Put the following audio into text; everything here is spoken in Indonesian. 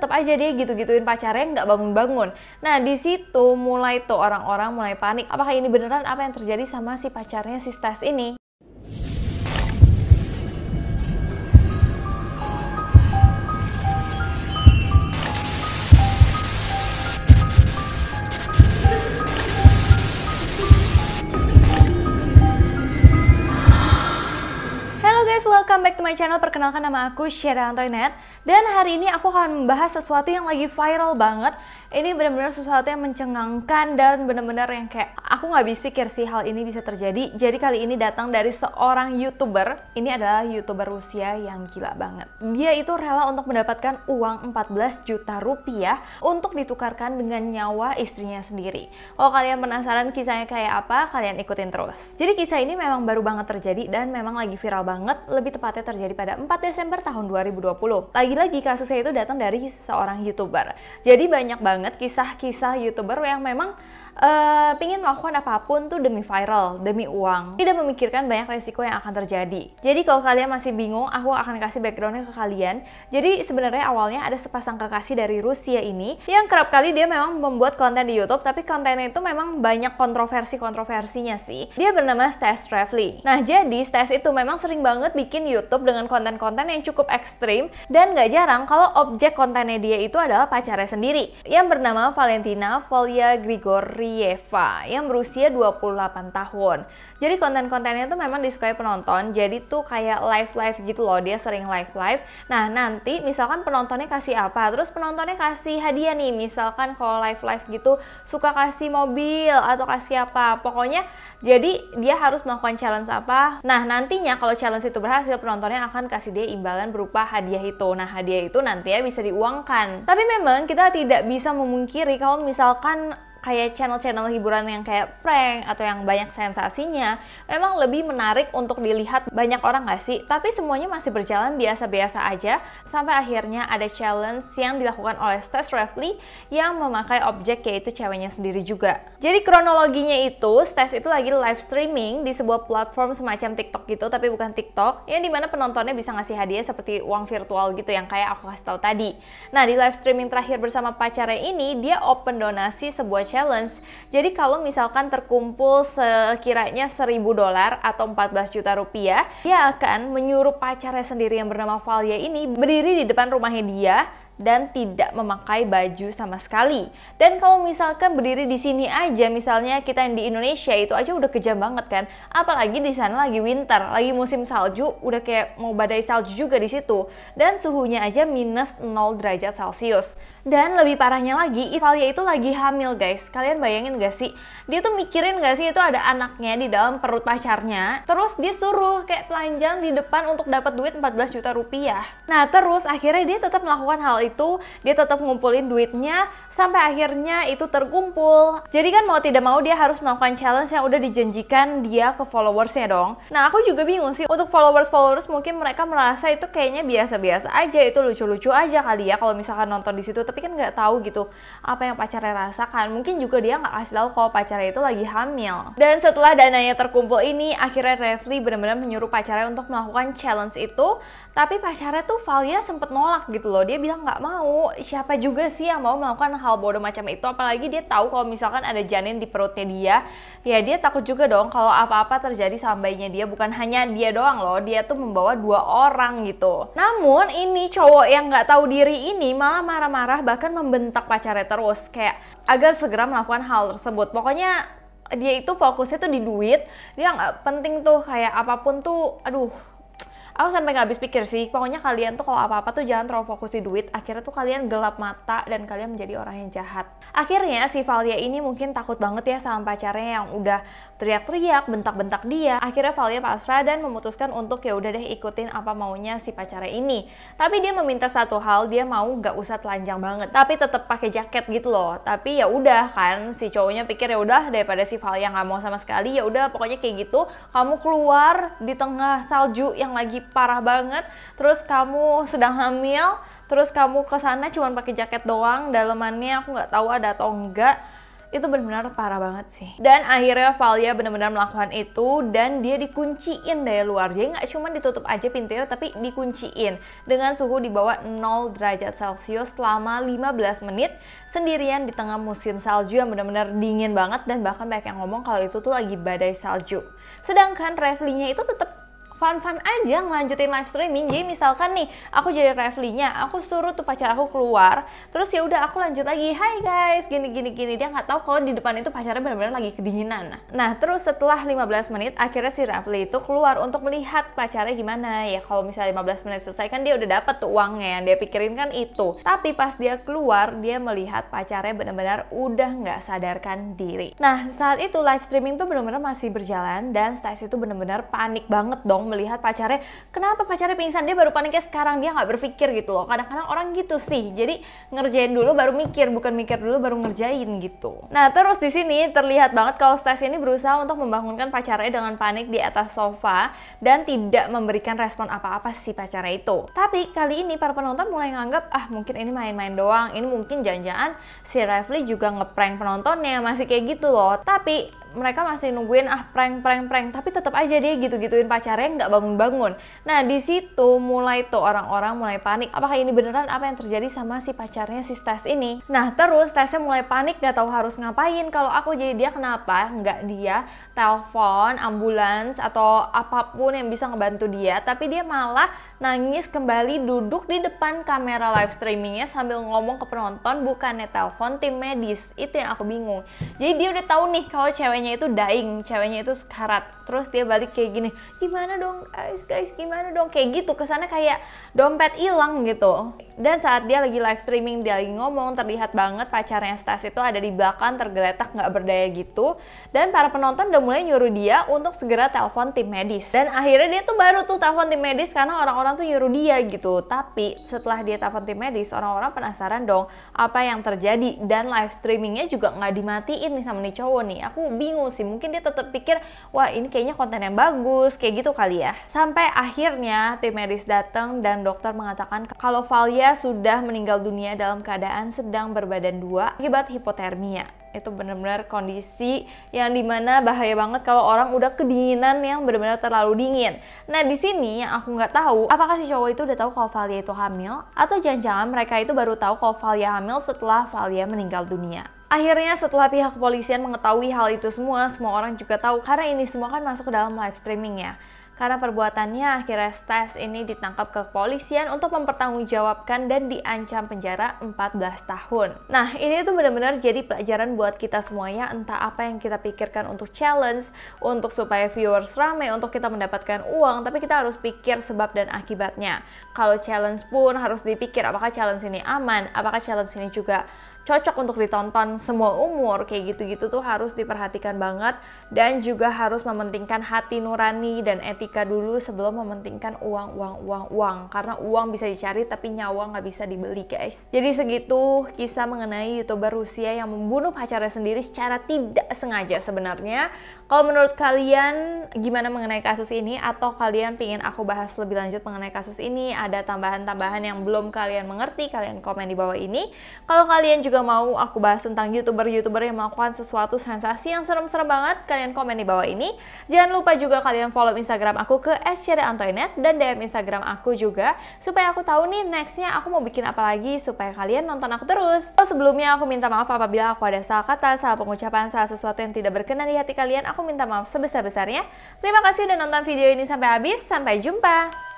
tetap aja dia gitu-gituin pacarnya nggak bangun-bangun. Nah di situ mulai tuh orang-orang mulai panik. Apakah ini beneran apa yang terjadi sama si pacarnya si Stas ini? Welcome back to my channel. Perkenalkan, nama aku Syeda Antoinette. Dan hari ini aku akan membahas sesuatu yang lagi viral banget. Ini benar-benar sesuatu yang mencengangkan dan benar-benar yang kayak aku nggak habis pikir sih hal ini bisa terjadi. Jadi kali ini datang dari seorang YouTuber. Ini adalah YouTuber Rusia yang gila banget. Dia itu rela untuk mendapatkan uang 14 juta rupiah untuk ditukarkan dengan nyawa istrinya sendiri. Kalau kalian penasaran kisahnya kayak apa, kalian ikutin terus. Jadi kisah ini memang baru banget terjadi dan memang lagi viral banget. Lebih tepatnya terjadi pada 4 Desember tahun 2020. Lagi-lagi kasusnya itu datang dari seorang YouTuber. Jadi banyak banget kisah-kisah YouTuber yang memang pingin melakukan apapun tuh demi viral, demi uang. Tidak memikirkan banyak resiko yang akan terjadi. Jadi kalau kalian masih bingung, aku akan kasih backgroundnya ke kalian. Jadi sebenarnya awalnya ada sepasang kekasih dari Rusia ini yang kerap kali dia memang membuat konten di YouTube, tapi kontennya itu memang banyak kontroversinya sih. Dia bernama Stas Trevely. Nah jadi Stas itu memang sering banget bikin YouTube dengan konten-konten yang cukup ekstrim, dan gak jarang kalau objek kontennya dia itu adalah pacarnya sendiri yang bernama Valentina Volya Grigorieva yang berusia 28 tahun. Jadi konten-kontennya tuh memang disukai penonton. Jadi tuh kayak live gitu loh, dia sering live. Nah nanti misalkan penontonnya kasih apa, terus penontonnya kasih hadiah nih. Misalkan kalau live gitu suka kasih mobil atau kasih apa, pokoknya jadi dia harus melakukan challenge apa. Nah nantinya kalau challenge itu berhasil, penontonnya akan kasih dia imbalan berupa hadiah itu. Nah hadiah itu nantinya bisa diuangkan. Tapi memang kita tidak bisa memungkiri kalau misalkan kayak channel-channel hiburan yang kayak prank atau yang banyak sensasinya memang lebih menarik untuk dilihat banyak orang gak sih? Tapi semuanya masih berjalan biasa-biasa aja sampai akhirnya ada challenge yang dilakukan oleh Stas Trevely yang memakai objek yaitu ceweknya sendiri juga. Jadi kronologinya itu Stas itu lagi live streaming di sebuah platform semacam TikTok gitu, tapi bukan TikTok, yang dimana penontonnya bisa ngasih hadiah seperti uang virtual gitu yang kayak aku kasih tahu tadi. Nah di live streaming terakhir bersama pacarnya ini dia open donasi sebuah challenge. Jadi kalau misalkan terkumpul sekiranya $1.000 atau 14 juta rupiah, dia akan menyuruh pacarnya sendiri yang bernama Valya ini berdiri di depan rumahnya dia dan tidak memakai baju sama sekali. Dan kalau misalkan berdiri di sini aja, misalnya kita yang di Indonesia itu aja udah kejam banget kan. Apalagi di sana lagi winter, lagi musim salju, udah kayak mau badai salju juga di situ. Dan suhunya aja minus 0 derajat Celcius. Dan lebih parahnya lagi, Valya itu lagi hamil guys. Kalian bayangin gak sih? Dia tuh mikirin gak sih itu ada anaknya di dalam perut pacarnya. Terus dia suruh kayak telanjang di depan untuk dapat duit 14 juta rupiah. Nah terus akhirnya dia tetap melakukan hal itu. Dia tetap ngumpulin duitnya sampai akhirnya itu terkumpul. Jadi kan mau tidak mau dia harus melakukan challenge yang udah dijanjikan dia ke followersnya dong. Nah aku juga bingung sih, untuk followers mungkin mereka merasa itu kayaknya biasa-biasa aja, itu lucu-lucu aja kali ya kalau misalkan nonton di situ. Tapi kan nggak tahu gitu apa yang pacarnya rasakan. Mungkin juga dia nggak kasih tahu kalau pacarnya itu lagi hamil. Dan setelah dananya terkumpul ini, akhirnya Trevely benar-benar menyuruh pacarnya untuk melakukan challenge itu. Tapi pacarnya tuh Valya sempet nolak gitu loh. Dia bilang nggak mau. Siapa juga sih yang mau melakukan hal bodoh macam itu? Apalagi dia tahu kalau misalkan ada janin di perutnya dia. Ya dia takut juga dong kalau apa-apa terjadi sama bayinya dia. Bukan hanya dia doang loh, dia tuh membawa 2 orang gitu. Namun ini cowok yang nggak tahu diri ini malah marah-marah, bahkan membentak pacarnya terus kayak agar segera melakukan hal tersebut. Pokoknya dia itu fokusnya tuh di duit. Dia nggak penting tuh kayak apapun tuh, aduh. Aku sampai nggak habis pikir sih, pokoknya kalian tuh kalau apa-apa tuh jangan terlalu fokus di duit, akhirnya tuh kalian gelap mata dan kalian menjadi orang yang jahat. Akhirnya si Valya ini mungkin takut banget ya sama pacarnya yang udah teriak-teriak, bentak-bentak dia. Akhirnya Valya pasrah dan memutuskan untuk ya udah deh ikutin apa maunya si pacarnya ini. Tapi dia meminta satu hal, dia mau nggak usah telanjang banget, tapi tetap pakai jaket gitu loh. Tapi ya udah kan, si cowoknya pikir ya udah daripada si Valya nggak mau sama sekali, ya udah pokoknya kayak gitu. Kamu keluar di tengah salju yang lagi parah banget, terus kamu sedang hamil, terus kamu ke sana cuma pakai jaket doang, dalemannya aku nggak tahu ada atau enggak. Itu benar-benar parah banget sih. Dan akhirnya Valia benar-benar melakukan itu dan dia dikunciin dari luar. Jadi nggak cuma ditutup aja pintunya, tapi dikunciin dengan suhu di bawah 0 derajat Celcius selama 15 menit sendirian di tengah musim salju yang benar-benar dingin banget, dan bahkan banyak yang ngomong kalau itu tuh lagi badai salju. Sedangkan Rafli-nya itu tetap fun-fun aja ngelanjutin live streaming. Jadi misalkan nih, aku jadi Rafli-nya, aku suruh tuh pacar aku keluar, terus ya udah aku lanjut lagi, hai guys, gini. Dia nggak tahu kalau di depan itu pacarnya benar-benar lagi kedinginan. Nah, terus setelah 15 menit, akhirnya si Rafli itu keluar untuk melihat pacarnya gimana. Ya kalau misalnya 15 menit selesai kan dia udah dapat tuh uangnya, yang dia pikirin kan itu. Tapi pas dia keluar, dia melihat pacarnya benar-benar udah nggak sadarkan diri. Nah, saat itu live streaming tuh benar-benar masih berjalan, dan Stacy itu benar-benar panik banget dong melihat pacarnya. Kenapa pacarnya pingsan? Dia baru paniknya sekarang, dia nggak berpikir gitu loh. Kadang-kadang orang gitu sih, jadi ngerjain dulu baru mikir, bukan mikir dulu baru ngerjain gitu. Nah, terus di sini terlihat banget kalau Stacy ini berusaha untuk membangunkan pacarnya dengan panik di atas sofa dan tidak memberikan respon apa-apa si pacarnya itu. Tapi kali ini para penonton mulai nganggap, mungkin ini main-main doang, ini mungkin jangan-jangan si Rafli juga ngeprank penontonnya, masih kayak gitu loh. Tapi mereka masih nungguin prank, tapi tetap aja dia gitu-gituin pacarnya nggak bangun-bangun. Nah, di situ mulai tuh orang-orang mulai panik. Apakah ini beneran apa yang terjadi sama si pacarnya si Stas ini? Nah, terus Stasnya mulai panik, gak tahu harus ngapain. Kalau aku jadi dia, kenapa nggak dia telepon ambulans atau apapun yang bisa ngebantu dia, tapi dia malah nangis kembali duduk di depan kamera live streamingnya sambil ngomong ke penonton, bukannya telepon tim medis. Itu yang aku bingung. Jadi dia udah tahu nih kalau ceweknya itu dying, ceweknya itu sekarat. Terus dia balik kayak gini, gimana dong guys, gimana dong, kayak gitu. Kesannya kayak dompet hilang gitu. Dan saat dia lagi live streaming, dia lagi ngomong, terlihat banget pacarnya Stas itu ada di belakang tergeletak nggak berdaya gitu. Dan para penonton udah mulai nyuruh dia untuk segera telepon tim medis. Dan akhirnya dia tuh baru tuh telepon tim medis karena orang-orang tuh nyuruh dia gitu. Tapi setelah dia telepon tim medis, orang-orang penasaran dong apa yang terjadi. Dan live streamingnya juga nggak dimatiin nih sama nih cowok nih. Aku bingung sih, mungkin dia tetap pikir, wah ini kayaknya konten yang bagus, kayak gitu kali ya. Sampai akhirnya tim medis datang dan dokter mengatakan kalau Valia sudah meninggal dunia dalam keadaan sedang berbadan dua akibat hipotermia. Itu benar-benar kondisi yang dimana bahaya banget kalau orang udah kedinginan yang benar-benar terlalu dingin. Nah, di sini yang aku nggak tahu, apakah si cowok itu udah tahu kalau Valia itu hamil, atau jangan-jangan mereka itu baru tahu kalau Valia hamil setelah Valia meninggal dunia. Akhirnya setelah pihak kepolisian mengetahui hal itu semua orang juga tahu karena ini semua kan masuk ke dalam live streamingnya. Karena perbuatannya, akhirnya Stas ini ditangkap ke kepolisian untuk mempertanggungjawabkan dan diancam penjara 14 tahun. Nah, ini tuh benar-benar jadi pelajaran buat kita semuanya, entah apa yang kita pikirkan untuk challenge, untuk supaya viewers rame, untuk kita mendapatkan uang, tapi kita harus pikir sebab dan akibatnya. Kalau challenge pun harus dipikir apakah challenge ini aman, apakah challenge ini juga cocok untuk ditonton semua umur, kayak gitu-gitu tuh harus diperhatikan banget. Dan juga harus mementingkan hati nurani dan etika dulu sebelum mementingkan uang. Karena uang bisa dicari tapi nyawa nggak bisa dibeli guys. Jadi segitu kisah mengenai YouTuber Rusia yang membunuh pacarnya sendiri secara tidak sengaja sebenarnya. Kalau menurut kalian gimana mengenai kasus ini, atau kalian pingin aku bahas lebih lanjut mengenai kasus ini, ada tambahan-tambahan yang belum kalian mengerti, kalian komen di bawah ini. Kalau kalian juga mau aku bahas tentang YouTuber yang melakukan sesuatu sensasi yang serem-serem banget, kalian komen di bawah ini. Jangan lupa juga kalian follow Instagram aku ke @sherryantoinette dan DM Instagram aku juga supaya aku tahu nih nextnya aku mau bikin apa lagi supaya kalian nonton aku terus. Sebelumnya aku minta maaf apabila aku ada salah kata, salah pengucapan, salah sesuatu yang tidak berkenan di hati kalian. Aku minta maaf sebesar-besarnya. Terima kasih udah nonton video ini sampai habis. Sampai jumpa.